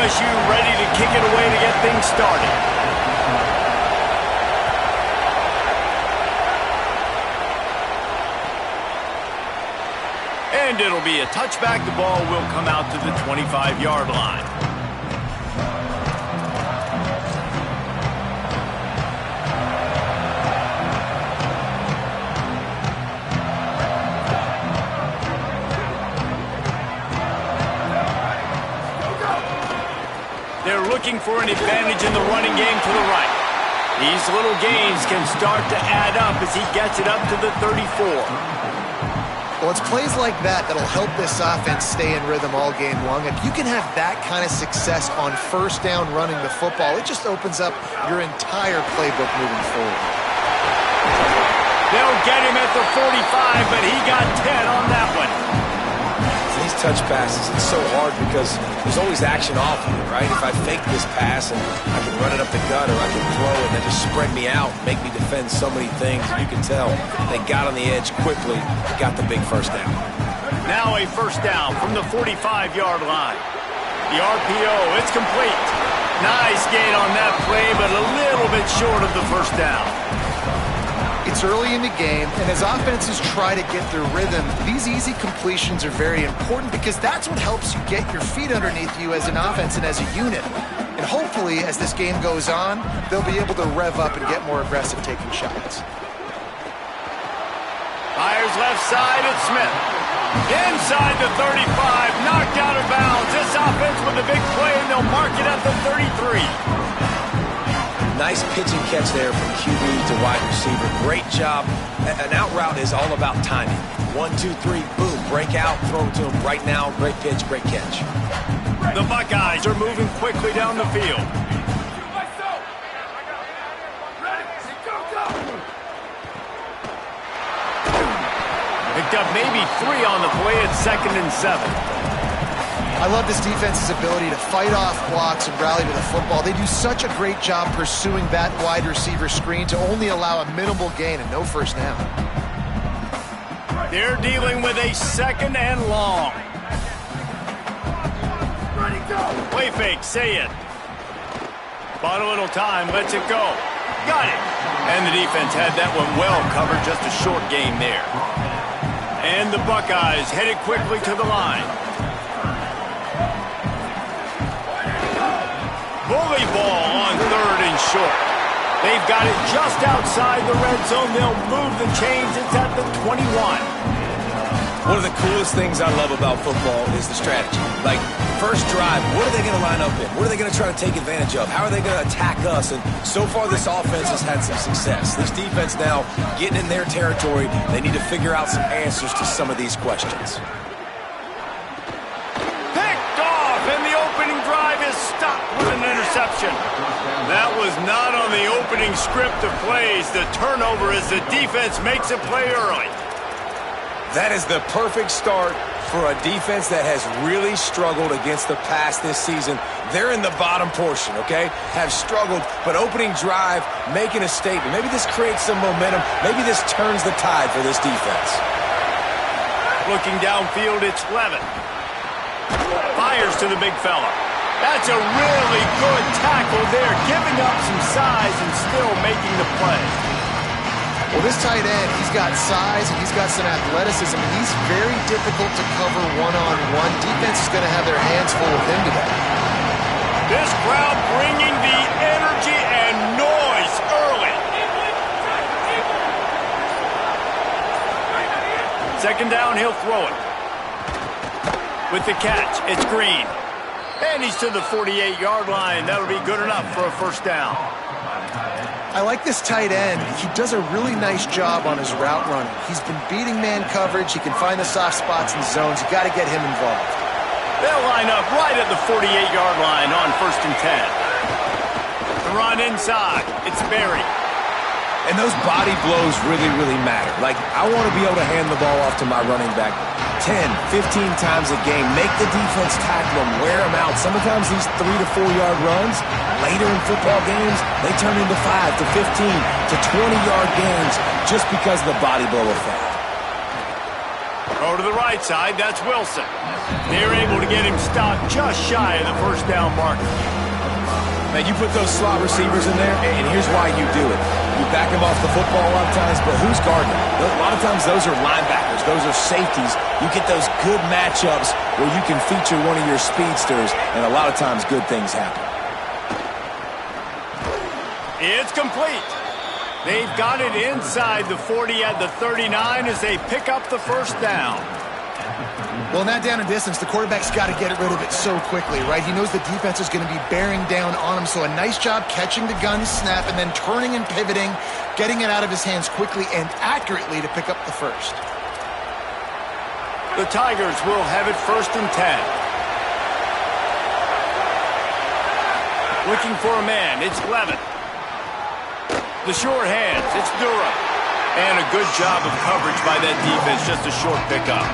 LSU ready to kick it away to get things started. And it'll be a touchback. The ball will come out to the 25-yard line. They're looking for an advantage in the running game to the right. These little gains can start to add up as he gets it up to the 34. Well, it's plays like that that'll help this offense stay in rhythm all game long. If you can have that kind of success on first down running the football, it just opens up your entire playbook moving forward. They'll get him at the 45, but he got 10 on that one. These touch passes, it's so hard because there's always action off of it, right? If I fake this pass and I can run it up the gut or I can throw it and then just spread me out, make me defend so many things. And you can tell they got on the edge quickly, got the big first down. Now a first down from the 45-yard line. The RPO, it's complete. Nice gain on that play, but a little bit short of the first down. It's early in the game, and as offenses try to get their rhythm, these easy completions are very important because that's what helps you get your feet underneath you as an offense and as a unit. And hopefully, as this game goes on, they'll be able to rev up and get more aggressive taking shots. Fires left side, it's Smith. Inside the 35, knocked out of bounds. This offense with a big play, and they'll mark it at the 33. Nice pitch and catch there from QB to wide receiver. Great job. An out route is all about timing. 1, 2, 3, boom, break out, throw it to him right now. Great pitch, great catch. The Buckeyes are moving quickly down the field. Picked up maybe 3 on the play at 2nd and 7. I love this defense's ability to fight off blocks and rally to the football. They do such a great job pursuing that wide receiver screen to only allow a minimal gain and no first down. They're dealing with a 2nd and long. Play fake, say it. Bought a little time, lets it go. Got it. And the defense had that one well covered, just a short game there. And the Buckeyes headed quickly to the line. Bully ball on 3rd and short. They've got it just outside the red zone. They'll move the chains. It's at the 21. One of the coolest things I love about football is the strategy. Like, first drive, what are they going to line up in? What are they going to try to take advantage of? How are they going to attack us? And so far, this offense has had some success. This defense now getting in their territory. They need to figure out some answers to some of these questions. Picked off, and the opening drive is stopped with an interception. That was not on the opening script of plays. The turnover as the defense makes a play early. That is the perfect start for a defense that has really struggled against the pass this season. They're in the bottom portion, okay? Have struggled, but opening drive, making a statement. Maybe this creates some momentum. Maybe this turns the tide for this defense. Looking downfield, it's Levin. Fires to the big fella. That's a really good tackle there, giving up some size and still making the play. Well, this tight end, he's got size and he's got some athleticism, and he's very difficult to cover one-on-one. Defense is going to have their hands full with him today. This crowd bringing the energy and noise early. 2nd down, he'll throw it. With the catch, it's Green. And he's to the 48-yard line. That'll be good enough for a first down. I like this tight end. He does a really nice job on his route running. He's been beating man coverage. He can find the soft spots and zones. You got to get him involved. They'll line up right at the 48-yard line on 1st and 10. The run inside. It's Berry. And those body blows really, really matter. Like, I want to be able to hand the ball off to my running back 10, 15 times a game. Make the defense tackle them, wear them out. Sometimes these 3 to 4 yard runs, later in football games, they turn into 5 to 15 to 20 yard games just because of the body blow effect. Go to the right side, that's Wilson. They're able to get him stopped just shy of the first down marker. Man, you put those slot receivers in there, and here's why you do it. You back them off the football a lot of times, but who's guarding them? A lot of times those are linebackers. Those are safeties. You get those good matchups where you can feature one of your speedsters, and a lot of times good things happen. It's complete. They've got it inside the 40 at the 39 as they pick up the first down. Well, in that down and distance, the quarterback's got to get rid of it so quickly, right? He knows the defense is going to be bearing down on him, so a nice job catching the gun snap and then turning and pivoting, getting it out of his hands quickly and accurately to pick up the first. The Tigers will have it 1st and 10. Looking for a man, it's Levin. The short hands, it's Durham. And a good job of coverage by that defense, just a short pickup.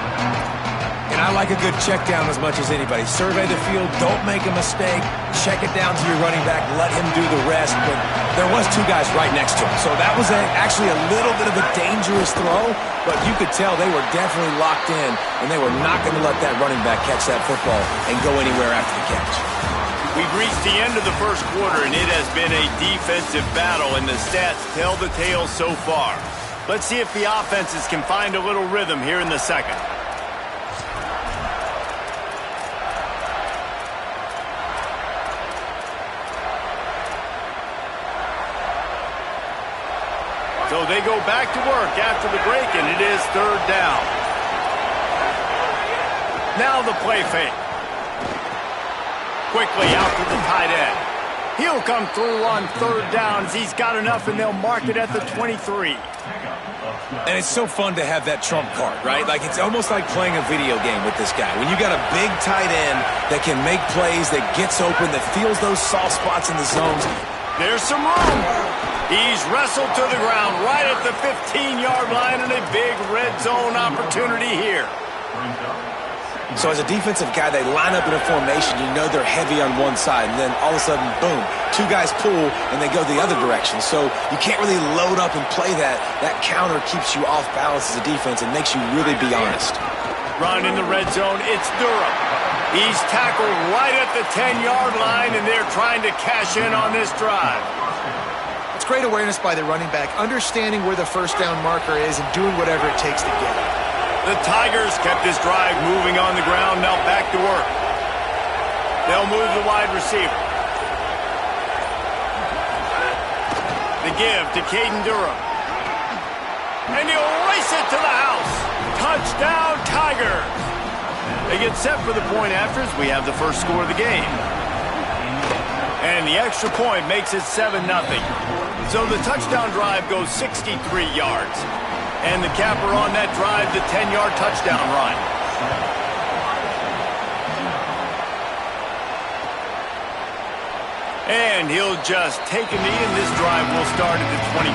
And I like a good check down as much as anybody. Survey the field, don't make a mistake, check it down to your running back, let him do the rest. But there was 2 guys right next to him. So that was actually a little bit of a dangerous throw, but you could tell they were definitely locked in, and they were not going to let that running back catch that football and go anywhere after the catch. We've reached the end of the first quarter, and it has been a defensive battle, and the stats tell the tale so far. Let's see if the offenses can find a little rhythm here in the second. So they go back to work after the break, and it is 3rd down. Now the play fake. Quickly out to the tight end. He'll come through on 3rd down as he's got enough, and they'll mark it at the 23. And it's so fun to have that trump card, right? Like, it's almost like playing a video game with this guy. When you got a big tight end that can make plays, that gets open, that feels those soft spots in the zones. There's some room. He's wrestled to the ground right at the 15-yard line, and a big red zone opportunity here. So as a defensive guy, they line up in a formation. You know they're heavy on one side, and then all of a sudden, boom, 2 guys pull, and they go the other direction. So you can't really load up and play that. That counter keeps you off balance as a defense and makes you really be honest. Run in the red zone, it's Durham. He's tackled right at the 10-yard line, and they're trying to cash in on this drive. It's great awareness by the running back, understanding where the first down marker is and doing whatever it takes to get it. The Tigers kept this drive moving on the ground, now back to work. They'll move the wide receiver. The give to Caden Durham. And he'll race it to the house. Touchdown, Tigers. They get set for the point after as we have the first score of the game. And the extra point makes it 7-0. So the touchdown drive goes 63 yards. And the capper on that drive, the 10-yard touchdown run. And he'll just take a knee, and this drive will start at the 25.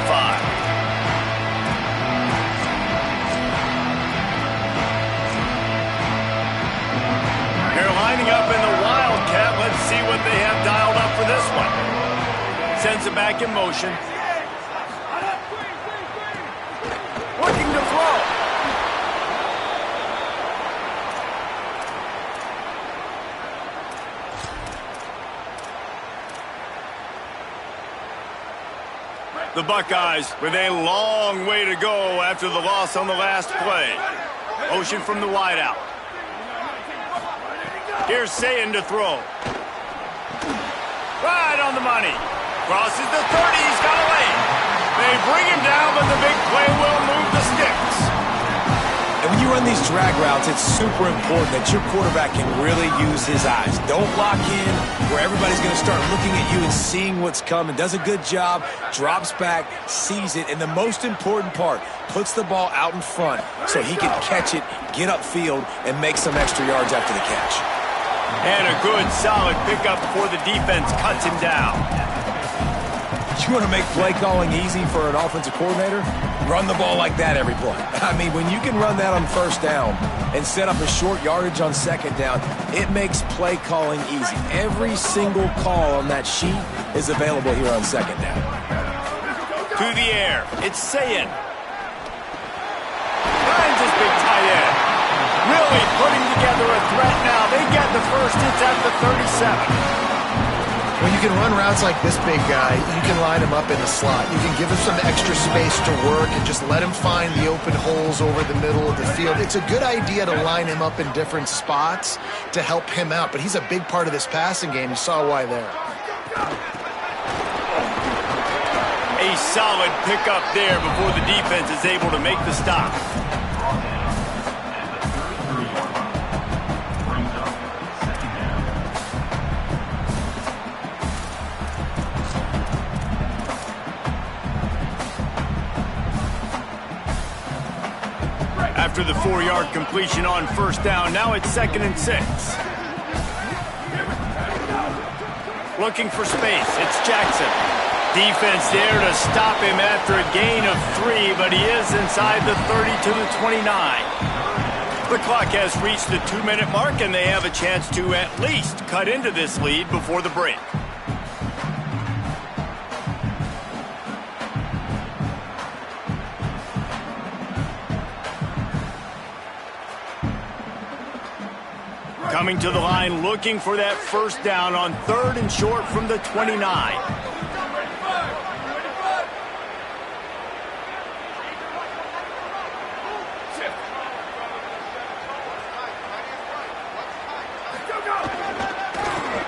They're lining up in the Wildcat. Let's see what they have dialed up for this one. Sends it back in motion. Looking to throw. The Buckeyes with a long way to go after the loss on the last play. Motion from the wideout. Here's Sayin to throw. Right on the money. Crosses the 30. He's got a lane. They bring him down, but the big play will move the sticks. And when you run these drag routes, it's super important that your quarterback can really use his eyes. Don't lock in where everybody's going to start looking at you and seeing what's coming. Does a good job, drops back, sees it, and the most important part, puts the ball out in front so he can catch it, get upfield, and make some extra yards after the catch. And a good, solid pickup before the defense cuts him down. You want to make play calling easy for an offensive coordinator? Run the ball like that every play. I mean, when you can run that on first down and set up a short yardage on second down, it makes play calling easy. Every single call on that sheet is available here on second down. To the air, it's Sayin. Finds his big tight end. Really putting together a threat now. They get the first. It's at the 37. When you can run routes like this big guy, you can line him up in the slot. You can give him some extra space to work and just let him find the open holes over the middle of the field. It's a good idea to line him up in different spots to help him out, but he's a big part of this passing game. You saw why there. A solid pickup there before the defense is able to make the stop. After the 4-yard completion on first down, now it's 2nd and 6. Looking for space, it's Jackson. Defense there to stop him after a gain of 3, but he is inside the 30 to the 29. The clock has reached the 2-minute mark, and they have a chance to at least cut into this lead before the break. Coming to the line, looking for that first down on 3rd and short from the 29.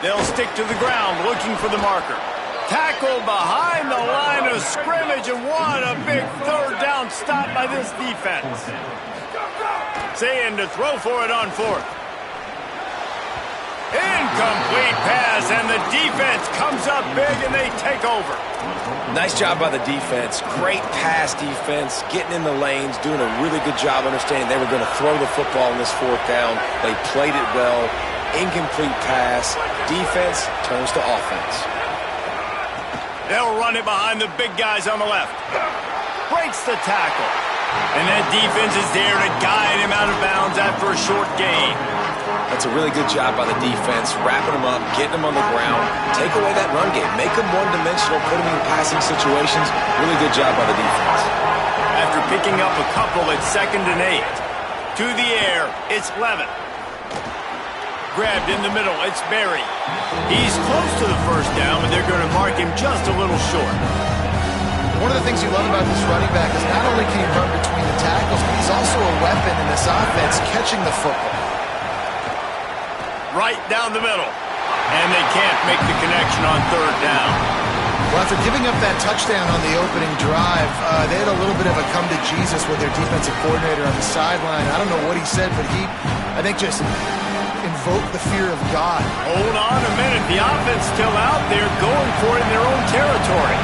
They'll stick to the ground, looking for the marker. Tackle behind the line of scrimmage, and what a big 3rd down stop by this defense. Saying to throw for it on 4th. Incomplete pass, and the defense comes up big, and they take over. Nice job by the defense. Great pass defense, getting in the lanes, doing a really good job understanding they were going to throw the football in this 4th down. They played it well. Incomplete pass. Defense turns to offense. They'll run it behind the big guys on the left. Breaks the tackle. And that defense is there to guide him out of bounds after a short gain. That's a really good job by the defense, wrapping them up, getting them on the ground, take away that run game, make them one-dimensional, put them in passing situations. Really good job by the defense. After picking up a couple at 2nd and 8. To the air, it's Levin. Grabbed in the middle, it's Berry. He's close to the first down, but they're going to mark him just a little short. One of the things you love about this running back is not only can he run between the tackles, but he's also a weapon in this offense, catching the football. Right down the middle. And they can't make the connection on 3rd down. Well, after giving up that touchdown on the opening drive, they had a little bit of a come to Jesus with their defensive coordinator on the sideline. I don't know what he said, but he, I think, just invoked the fear of God. Hold on a minute. The offense still out there going for it in their own territory.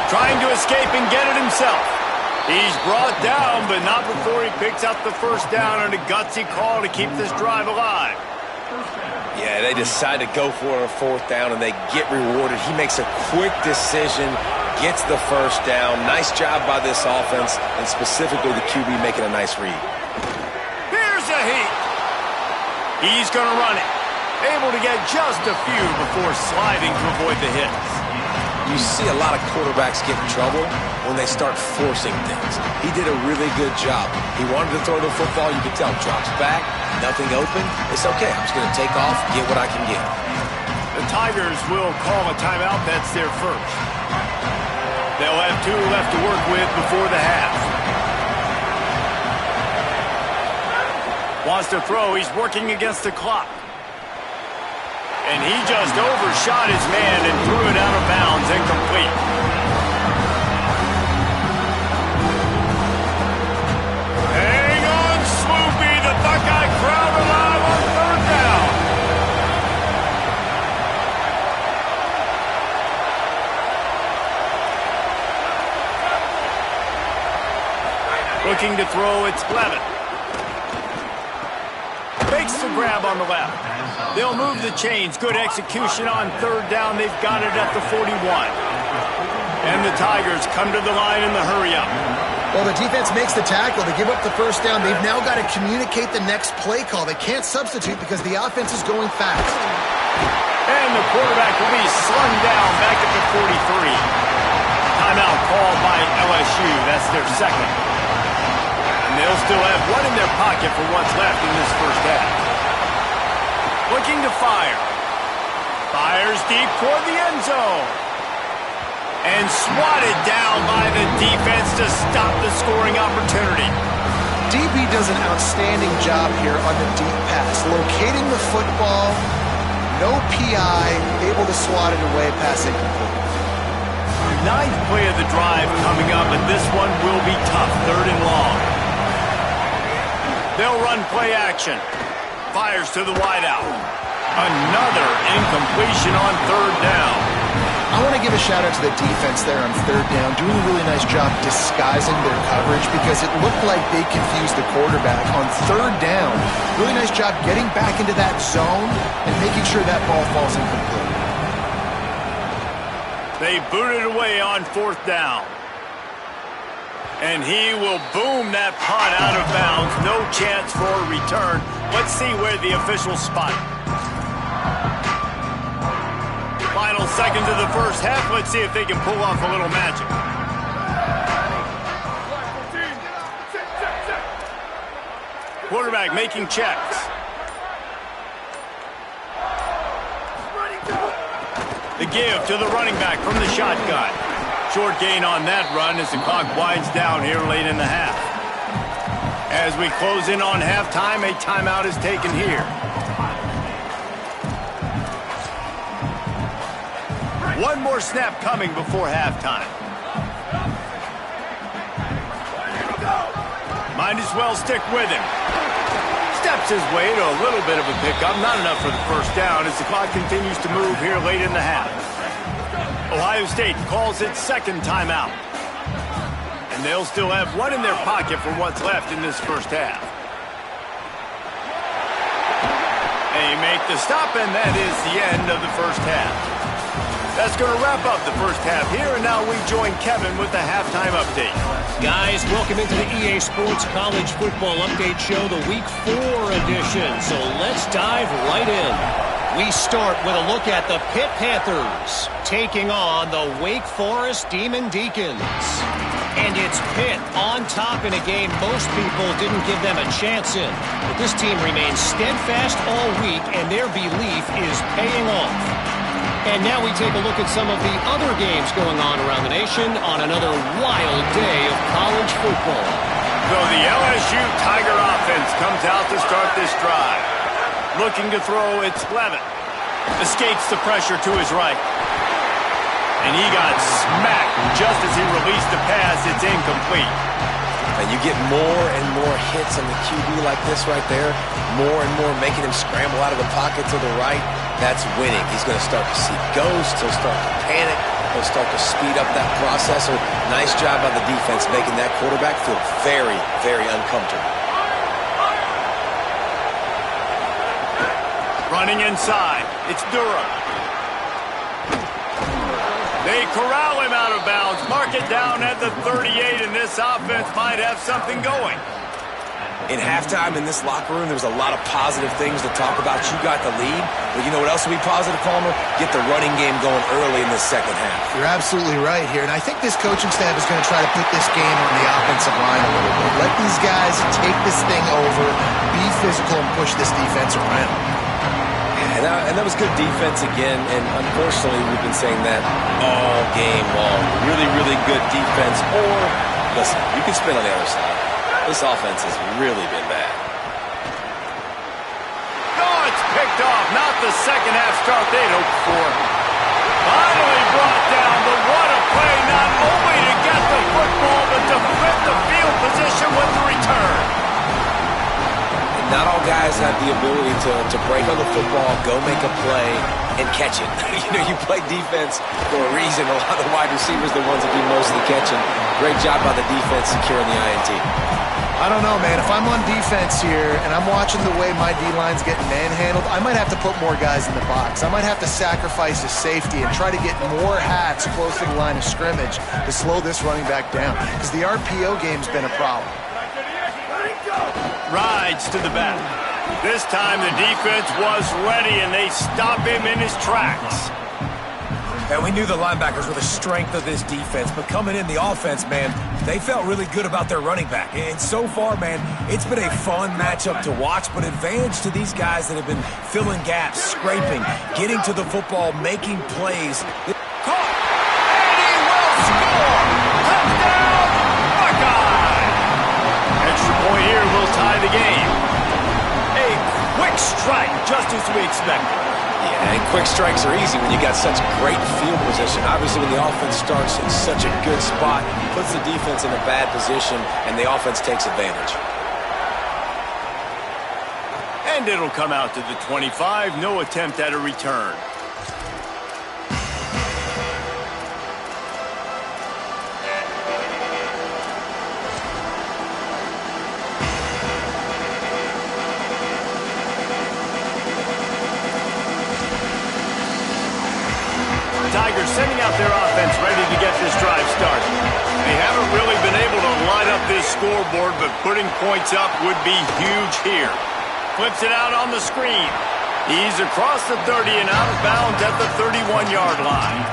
Trying to escape and get it himself. He's brought down, but not before he picks up the first down on a gutsy call to keep this drive alive. Yeah, they decide to go for a 4th down, and they get rewarded. He makes a quick decision, gets the first down. Nice job by this offense, and specifically the QB making a nice read. Here's a heat. He's going to run it. Able to get just a few before sliding to avoid the hits. You see a lot of quarterbacks get in trouble when they start forcing things. He did a really good job. He wanted to throw the football. You could tell. Drops back, nothing open. It's okay. I'm just going to take off, get what I can get. The Tigers will call a timeout. That's their first. They'll have 2 left to work with before the half. Wants to throw. He's working against the clock. And he just overshot his man and threw it out of bounds, incomplete. Hang on, Swoopy. The Buckeye crowd alive on 3rd down. Looking to throw, it's Levin. Fakes the grab on the left. They'll move the chains. Good execution on 3rd down. They've got it at the 41. And the Tigers come to the line in the hurry-up. Well, the defense makes the tackle. They give up the first down. They've now got to communicate the next play call. They can't substitute because the offense is going fast. And the quarterback will be slung down back at the 43. Timeout called by LSU. That's That's their second. And they'll still have one in their pocket for what's left in this first half. Looking to fire. Fires deep toward the end zone. And swatted down by the defense to stop the scoring opportunity. DB does an outstanding job here on the deep pass, locating the football, no PI, able to swat it away, pass incomplete. Ninth play of the drive coming up, and this one will be tough, 3rd and long. They'll run play action. Fires to the wideout. Another incompletion on 3rd down. I want to give a shout out to the defense there on 3rd down, doing a really nice job disguising their coverage because it looked like they confused the quarterback on 3rd down. Really nice job getting back into that zone and making sure that ball falls incomplete. They boot it away on 4th down. And he will boom that punt out of bounds. No chance for a return. Let's see where the officials spot it. Final seconds of the first half. Let's see if they can pull off a little magic. Quarterback making checks. The give to the running back from the shotgun. Short gain on that run as the clock winds down here late in the half. As we close in on halftime, a timeout is taken here. One more snap coming before halftime. Might as well stick with him. Steps his way to a little bit of a pickup. Not enough for the first down as the clock continues to move here late in the half. Ohio State calls its 2nd timeout. And they'll still have one in their pocket for what's left in this first half. They make the stop, and that is the end of the first half. That's going to wrap up the first half here, and now we join Kevin with the halftime update. Guys, welcome into the EA Sports College Football Update Show, the Week 4 edition. So let's dive right in. We start with a look at the Pitt Panthers taking on the Wake Forest Demon Deacons. And it's Pitt on top in a game most people didn't give them a chance in. But this team remains steadfast all week, and their belief is paying off. And now we take a look at some of the other games going on around the nation on another wild day of college football. So the LSU Tiger offense comes out to start this drive. Looking to throw, it's Levin. Escapes the pressure to his right. And he got smacked just as he released the pass. It's incomplete. And you get more and more hits on the QB like this right there. More and more making him scramble out of the pocket to the right. That's winning. He's going to start to see ghosts. He'll start to panic. He'll start to speed up that process. So nice job by the defense making that quarterback feel very, very uncomfortable. Running inside. It's Durham. They corral him out of bounds. Mark it down at the 38, and this offense might have something going. In halftime in this locker room, there was a lot of positive things to talk about. You got the lead. But you know what else will be positive, Palmer? Get the running game going early in the second half. You're absolutely right here. And I think this coaching staff is going to try to put this game on the offensive line a little bit. Let these guys take this thing over, be physical, and push this defense around. And that was good defense again, and unfortunately we've been saying that all game long. Really, really good defense, or, listen, you can spin on the other side. This offense has really been bad. Oh, it's picked off. Not the second half start they'd hoped for. Finally brought down, but what a play, not only to get the football, but to flip the field position with the return. Not all guys have the ability to break on the football, go make a play, and catch it. You play defense for a reason. A lot of the wide receivers are the ones that do most of the catching. Great job by the defense securing the INT. I don't know, man. If I'm on defense here and I'm watching the way my D-line's getting manhandled, I might have to put more guys in the box. I might have to sacrifice his safety and try to get more hats close to the line of scrimmage to slow this running back down, because the RPO game's been a problem. Rides to the back. This time the defense was ready, and they stop him in his tracks. And we knew the linebackers were the strength of this defense, but coming in the offense, man, they felt really good about their running back. And so far, man, it's been a fun matchup to watch, but advantage to these guys that have been filling gaps, scraping, getting to the football, making plays. Caught! And he will score! Touchdown, Buckeye! Extra point here will tie the game. A quick strike, just as we expected. Yeah, and quick strikes are easy when you got such great field position. Obviously, when the offense starts in such a good spot, puts the defense in a bad position, and the offense takes advantage. And it'll come out to the 25. No attempt at a return. Tigers sending out their offense ready to get this drive started. They haven't really been able to light up this scoreboard, but putting points up would be huge here. Flips it out on the screen. He's across the 30 and out of bounds at the 31-yard line.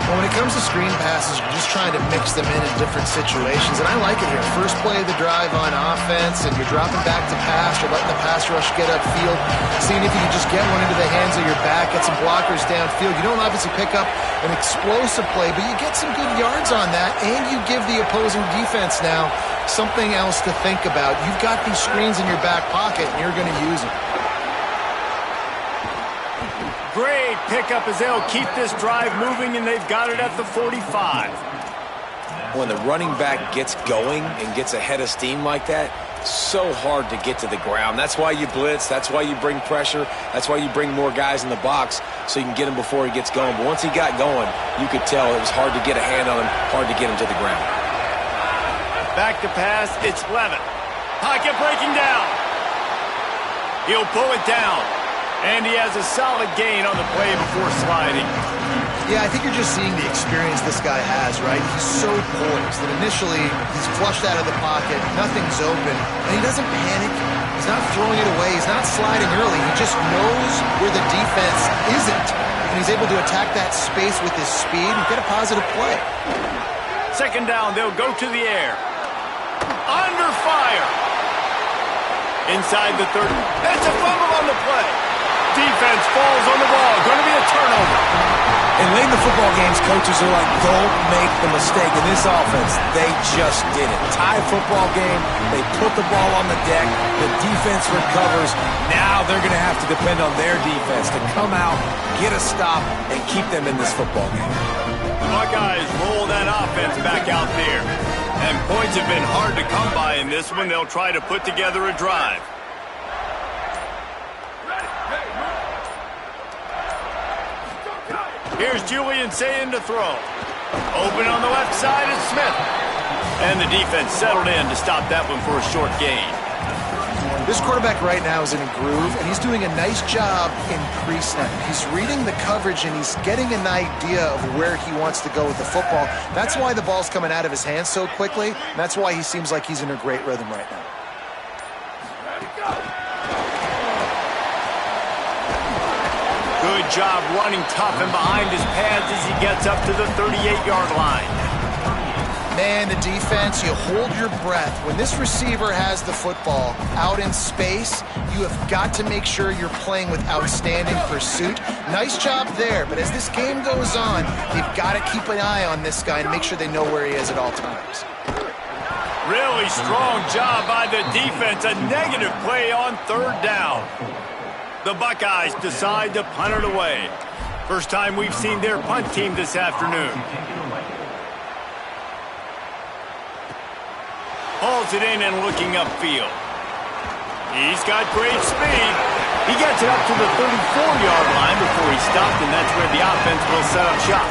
Well, when it comes to screen passes, you're just trying to mix them in different situations, and I like it here. First play of the drive on offense, and you're dropping back to pass. You're letting the pass rush get upfield, seeing if you can just get one into the hands of your back, get some blockers downfield. You don't obviously pick up an explosive play, but you get some good yards on that, and you give the opposing defense now something else to think about. You've got these screens in your back pocket, and you're going to use them. Great pickup as they'll keep this drive moving, and they've got it at the 45. When the running back gets going and gets ahead of steam like that, so hard to get to the ground. That's why you blitz. That's why you bring pressure. That's why you bring more guys in the box so you can get him before he gets going. But once he got going, you could tell it was hard to get a hand on him, hard to get him to the ground. Back to pass, it's Levin. Pocket breaking down. He'll pull it down. And he has a solid gain on the play before sliding. Yeah, I think you're just seeing the experience this guy has, right? He's so poised that initially he's flushed out of the pocket, nothing's open, and he doesn't panic. He's not throwing it away. He's not sliding early. He just knows where the defense isn't, and he's able to attack that space with his speed and get a positive play. Second down, they'll go to the air. Under fire. Inside the 30. That's a fumble on the play. Defense falls on the ball. Going to be a turnover. In late in the football games, coaches are like, don't make the mistake. In this offense, they just did it. Tie football game. They put the ball on the deck. The defense recovers. Now they're going to have to depend on their defense to come out, get a stop, and keep them in this football game. The Buckeyes roll that offense back out there. And points have been hard to come by in this one. They'll try to put together a drive. Here's Julian saying to throw. Open on the left side is Smith. And the defense settled in to stop that one for a short gain. This quarterback right now is in a groove, and he's doing a nice job in pre-snap. He's reading the coverage, and he's getting an idea of where he wants to go with the football. That's why the ball's coming out of his hands so quickly, and that's why he seems like he's in a great rhythm right now. Good job running tough and behind his pads as he gets up to the 38-yard line. Man, the defense, you hold your breath. When this receiver has the football out in space, you have got to make sure you're playing with outstanding pursuit. Nice job there, but as this game goes on, you've got to keep an eye on this guy and make sure they know where he is at all times. Really strong job by the defense. A negative play on third down. The Buckeyes decide to punt it away. First time we've seen their punt team this afternoon. Hauls it in and looking upfield. He's got great speed. He gets it up to the 34-yard line before he stopped, and that's where the offense will set up shop.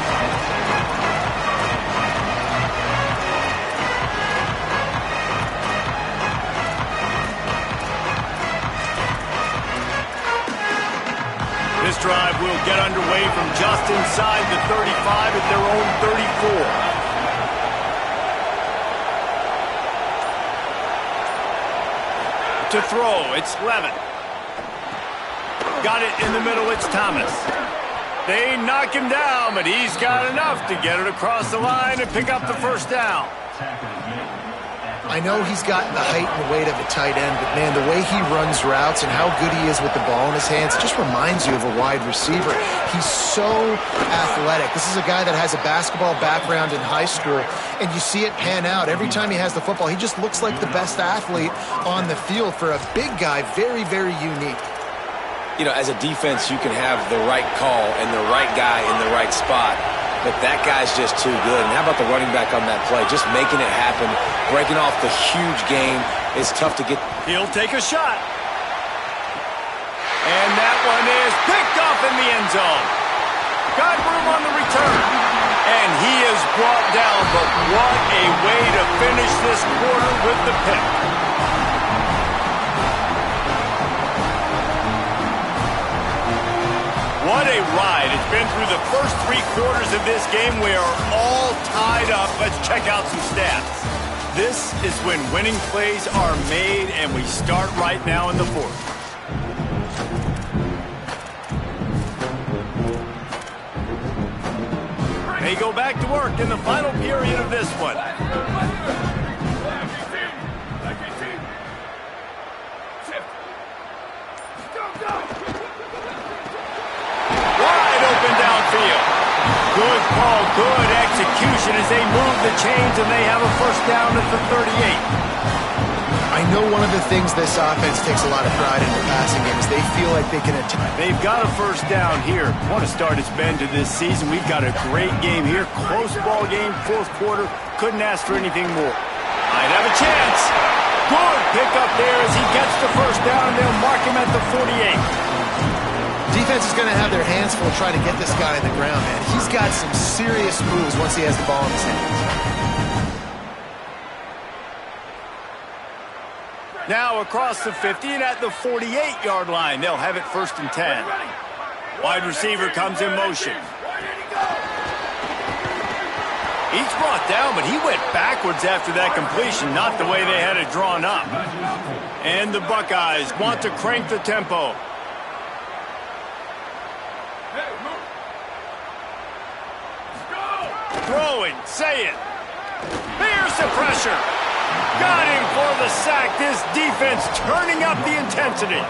This drive will get underway from just inside the 35 at their own 34. To throw, it's Levin. Got it in the middle, it's Thomas. They knock him down, but he's got enough to get it across the line and pick up the first down. I know he's got the height and weight of a tight end, but, man, the way he runs routes and how good he is with the ball in his hands, it just reminds you of a wide receiver. He's so athletic. This is a guy that has a basketball background in high school, and you see it pan out. Every time he has the football, he just looks like the best athlete on the field. For a big guy, very, very unique. You know, as a defense, you can have the right call and the right guy in the right spot, but that guy's just too good. And how about the running back on that play? Just making it happen, breaking off the huge game. It's tough to get. He'll take a shot. And that one is picked off in the end zone. Got room on the return. And he is brought down, but what a way to finish this quarter with the pick. What a ride. It's been through the first 3 quarters of this game. We are all tied up. Let's check out some stats. This is when winning plays are made, and we start right now in the 4th. They go back to work in the final period of this one. Good call, good execution as they move the chains, and they have a first down at the 38. I know one of the things this offense takes a lot of pride in the passing game is they feel like they can attack. They've got a first down here. Want to start his bend to this season. We've got a great game here. Close ball game, 4th quarter. Couldn't ask for anything more. Might have a chance. Good pick up there as he gets the first down. They'll mark him at the 48. Defense is going to have their hands full trying to get this guy in the ground, man. He's got some serious moves once he has the ball in his hands. Now across the 50 and at the 48-yard line. They'll have it 1st and 10. Wide receiver comes in motion. He's brought down, but he went backwards after that completion, not the way they had it drawn up. And the Buckeyes want to crank the tempo. Throwing, say it. Here's the pressure. Got him for the sack. This defense turning up the intensity.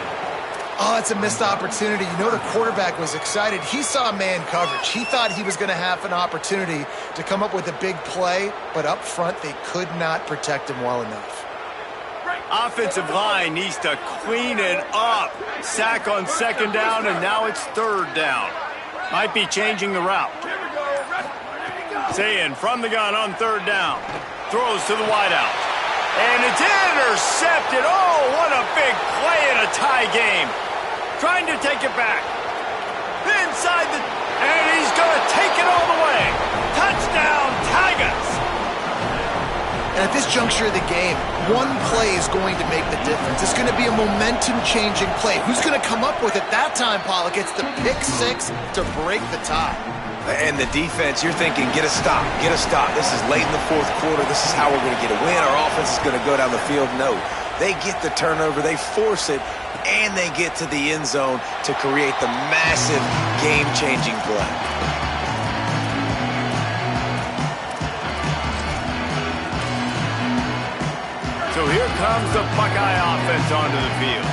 Oh, it's a missed opportunity. You know the quarterback was excited. He saw man coverage. He thought he was going to have an opportunity to come up with a big play, but up front they could not protect him well enough. Offensive line needs to clean it up. Sack on 2nd down, and now it's 3rd down. Might be changing the route. Saying from the gun on 3rd down. Throws to the wideout. And it's intercepted. Oh, what a big play in a tie game. Trying to take it back. Inside the... And he's going to take it all the way. Touchdown, Tigers. And at this juncture of the game, one play is going to make the difference. It's going to be a momentum-changing play. Who's going to come up with it that time, Pollock? It's the pick 6 to break the tie. And the defense, you're thinking, get a stop, get a stop. This is late in the 4th quarter. This is how we're going to get a win. Our offense is going to go down the field. No, they get the turnover, they force it, and they get to the end zone to create the massive game-changing play. So here comes the Buckeye offense onto the field.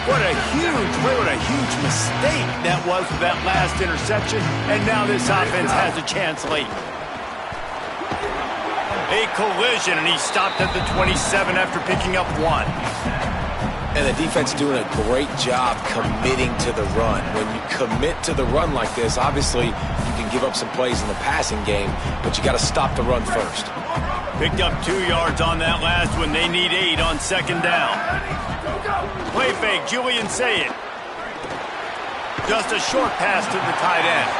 What a huge play, what a huge mistake that was with that last interception. And now this offense has a chance late. A collision, and he stopped at the 27 after picking up 1. And the defense doing a great job committing to the run. When you commit to the run like this, obviously you can give up some plays in the passing game, but you got to stop the run first. Picked up 2 yards on that last one. They need 8 on 2nd down. Play fake, Julian Sayed. Just a short pass to the tight end.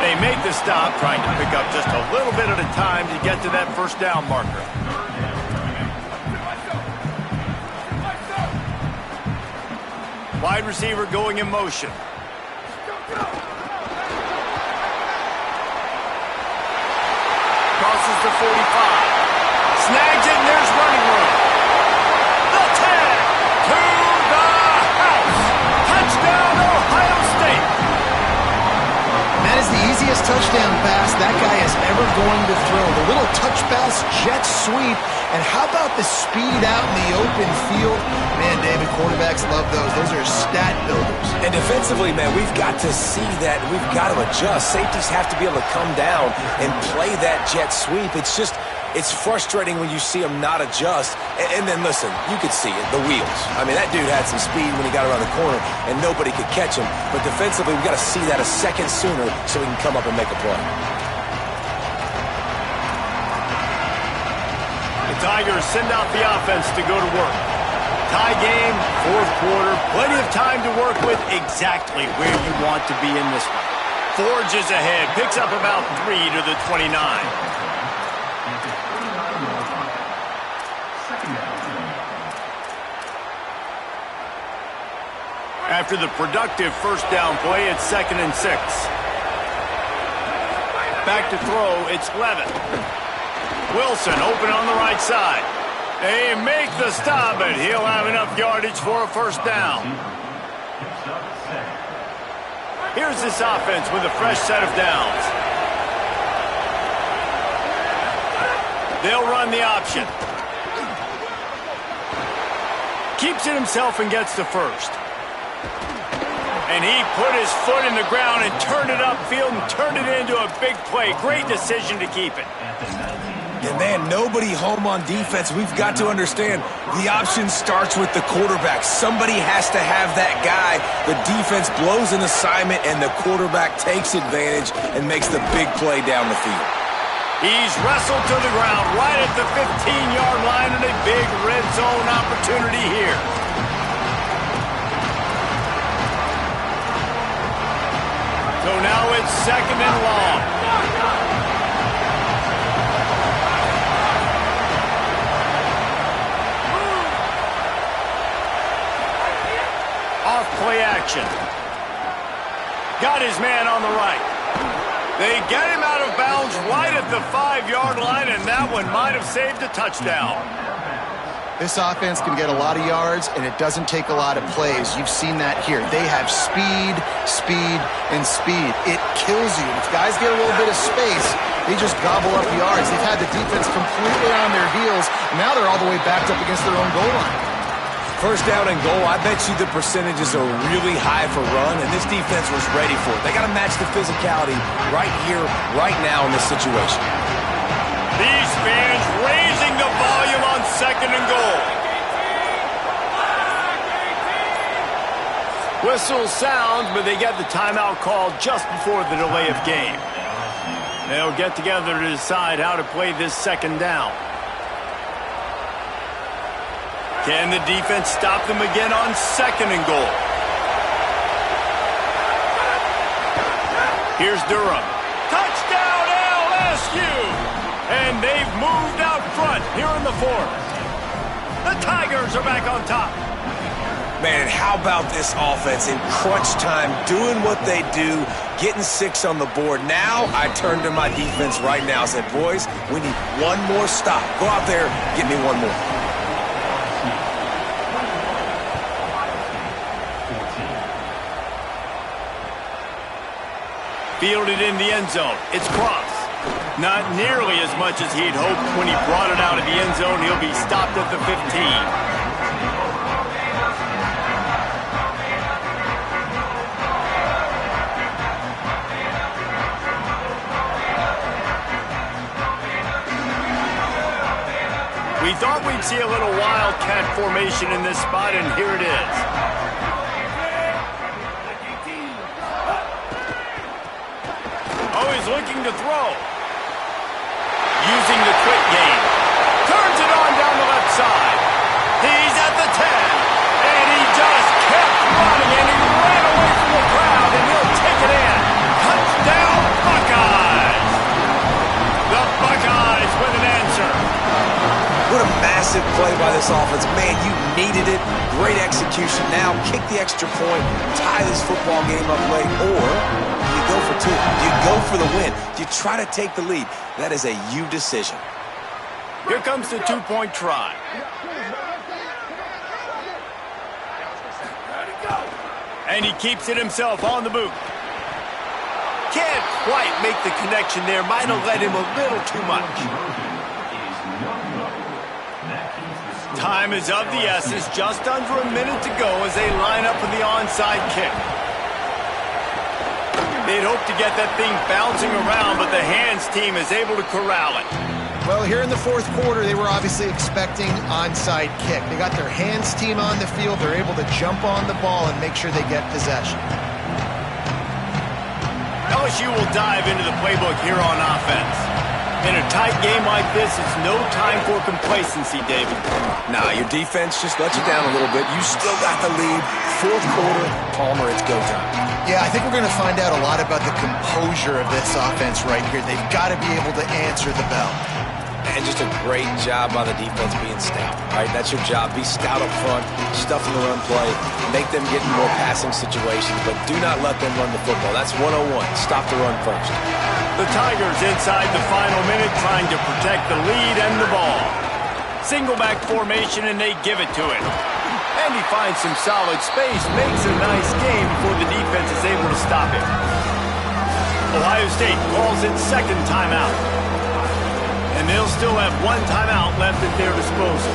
They make the stop, trying to pick up just a little bit at a time to get to that 1st down marker. Wide receiver going in motion. Crosses the 45. Snags it, and there's running room. The tag to the house. Touchdown, Ohio State. touchdown pass that guy is ever going to throw. The little touch pass, jet sweep, and how about the speed out in the open field? Man, David, quarterbacks love those. Those are stat builders. And defensively, man, we've got to see that. We've got to adjust. Safeties have to be able to come down and play that jet sweep. It's frustrating when you see him not adjust. And then, listen, you could see it, the wheels. I mean, that dude had some speed when he got around the corner, and nobody could catch him. But defensively, we've got to see that a second sooner so we can come up and make a play. The Tigers send out the offense to go to work. Tie game, fourth quarter, plenty of time to work with, exactly where you want to be in this one. Forges ahead, picks up about 3 to the 29. After the productive first down play, it's 2nd and 6. Back to throw, it's Levitt. Wilson open on the right side. They make the stop, but he'll have enough yardage for a first down. Here's this offense with a fresh set of downs. They'll run the option. Keeps it himself and gets the first. And he put his foot in the ground and turned it upfield and turned it into a big play. Great decision to keep it. And, man, nobody home on defense. We've got to understand the option starts with the quarterback. Somebody has to have that guy. The defense blows an assignment, and the quarterback takes advantage and makes the big play down the field. He's wrestled to the ground right at the 15-yard line, and a big red zone opportunity here. So now it's 2nd and long. Off play action. Got his man on the right. They get him out of bounds right at the 5-yard line, and that one might have saved a touchdown. This offense can get a lot of yards, and it doesn't take a lot of plays. You've seen that here. They have speed, speed, and speed. It kills you. If guys get a little bit of space, they just gobble up yards. They've had the defense completely on their heels. Now they're all the way backed up against their own goal line. First down and goal, I bet you the percentages are really high for run, and this defense was ready for it. They got to match the physicality right here, right now in this situation. These fans raising the volume on 2nd and goal. Whistle sounds, but they get the timeout called just before the delay of game. They'll get together to decide how to play this 2nd down. Can the defense stop them again on 2nd and goal? Here's Durham. Touchdown LSU! And they've moved out front here in the 4th. The Tigers are back on top. Man, how about this offense in crunch time, doing what they do, getting 6 on the board. Now I turn to my defense right now and said, boys, we need one more stop. Go out there, get me one more. Fielded in the end zone. It's Cross. Not nearly as much as he'd hoped when he brought it out of the end zone. He'll be stopped at the 15. We thought we'd see a little wildcat formation in this spot, and here it is. Always looking to throw. Using the quick game. Turns it on down the left side. He's at the 10. And he just kept running, and he ran away from the crowd, and he'll take it in. Touchdown, Buckeyes. The Buckeyes with an answer. What a massive play by this offense. Man, you needed it. Great execution. Now kick the extra point, tie this football game up late, or you go for 2. You go for the win. You try to take the lead. That is a you decision. Here comes the 2-point try. And he keeps it himself on the boot. Can't quite make the connection there. Might have led him a little too much. Time is of the essence. Just under a minute to go as they line up for the onside kick. They'd hope to get that thing bouncing around, but the hands team is able to corral it. Well, here in the fourth quarter, they were obviously expecting onside kick. They got their hands team on the field. They're able to jump on the ball and make sure they get possession. LSU will dive into the playbook here on offense. In a tight game like this, it's no time for complacency, David. Nah, your defense just let you down a little bit. You still got the lead. Fourth quarter, Palmer, it's go time. Yeah, I think we're going to find out a lot about the composure of this offense right here. They've got to be able to answer the bell. And just a great job by the defense being stout, right? That's your job. Be stout up front, stuff in the run play, make them get in more passing situations, but do not let them run the football. That's 101. Stop the run first. The Tigers inside the final minute trying to protect the lead and the ball. Single back formation, and they give it to him. And he finds some solid space, makes a nice game before the defense is able to stop him. Ohio State calls its second timeout. And they'll still have one timeout left at their disposal.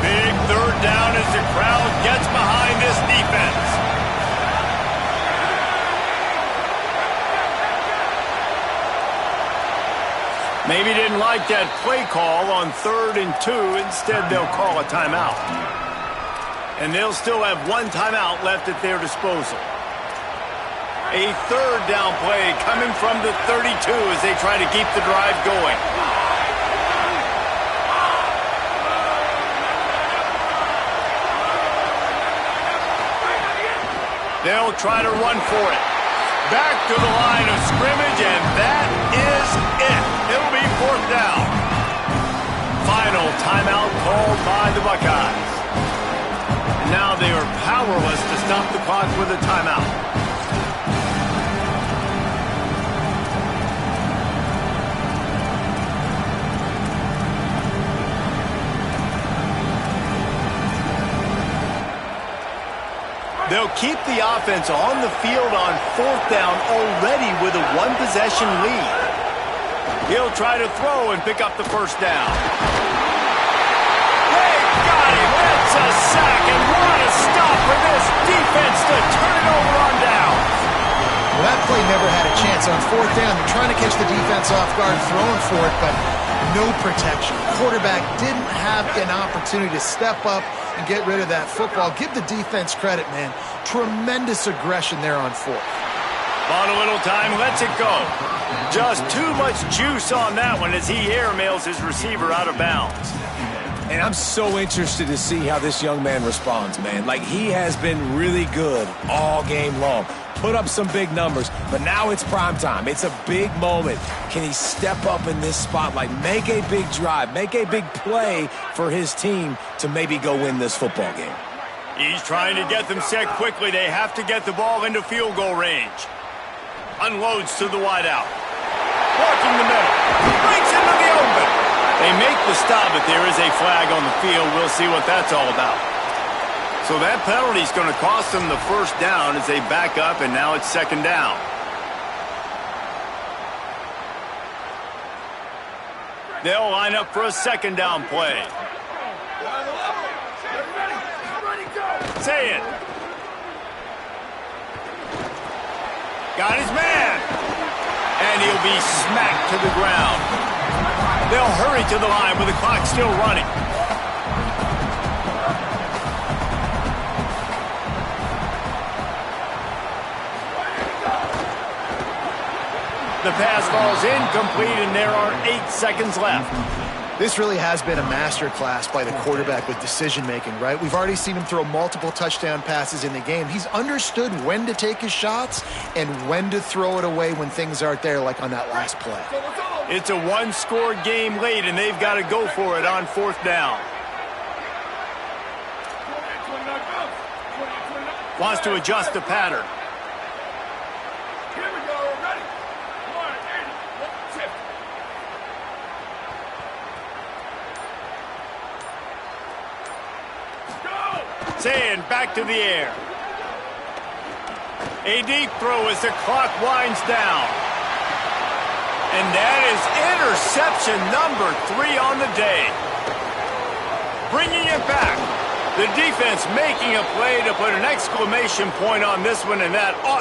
Big third down as the crowd gets behind this defense. Maybe didn't like that play call on 3rd and 2. Instead, they'll call a timeout. And they'll still have one timeout left at their disposal. A third down play coming from the 32 as they try to keep the drive going. They'll try to run for it. Back to the line of scrimmage, and that is it. It'll be 4th down. Final timeout called by the Buckeyes. Now they are powerless to stop the clock with a timeout. They'll keep the offense on the field on 4th down already with a one-possession lead. He'll try to throw and pick up the first down. They got him. That's a sack, and what a stop for this defense to turn it over on down. Well, that play never had a chance. On 4th down, they're trying to catch the defense off guard, throwing for it, but no protection. Quarterback didn't have an opportunity to step up and get rid of that football. Give the defense credit, man. Tremendous aggression there on 4th. On a little time, lets it go. Just too much juice on that one as he airmails his receiver out of bounds. And I'm so interested to see how this young man responds, man. Like, he has been really good all game long. Put up some big numbers, but now it's prime time. It's a big moment. Can he step up in this spotlight, make a big drive, make a big play for his team to maybe go win this football game? He's trying to get them set quickly. They have to get the ball into field goal range. Unloads to the wideout. Working the middle. Breaks into the open. They make the stop, but there is a flag on the field. We'll see what that's all about. So that penalty is going to cost them the first down as they back up, and now it's 2nd down. They'll line up for a 2nd down play. Say it. Got his man. And he'll be smacked to the ground. They'll hurry to the line with the clock still running. The pass falls incomplete, and there are 8 seconds left. This really has been a masterclass by the quarterback with decision-making, right? We've already seen him throw multiple touchdown passes in the game. He's understood when to take his shots and when to throw it away when things aren't there, like on that last play. It's a one-score game late, and they've got to go for it on 4th down. Wants to adjust the pattern. it's in, back to the air. A deep throw as the clock winds down. And that is interception number 3 on the day. Bringing it back. The defense making a play to put an exclamation point on this one, and that ought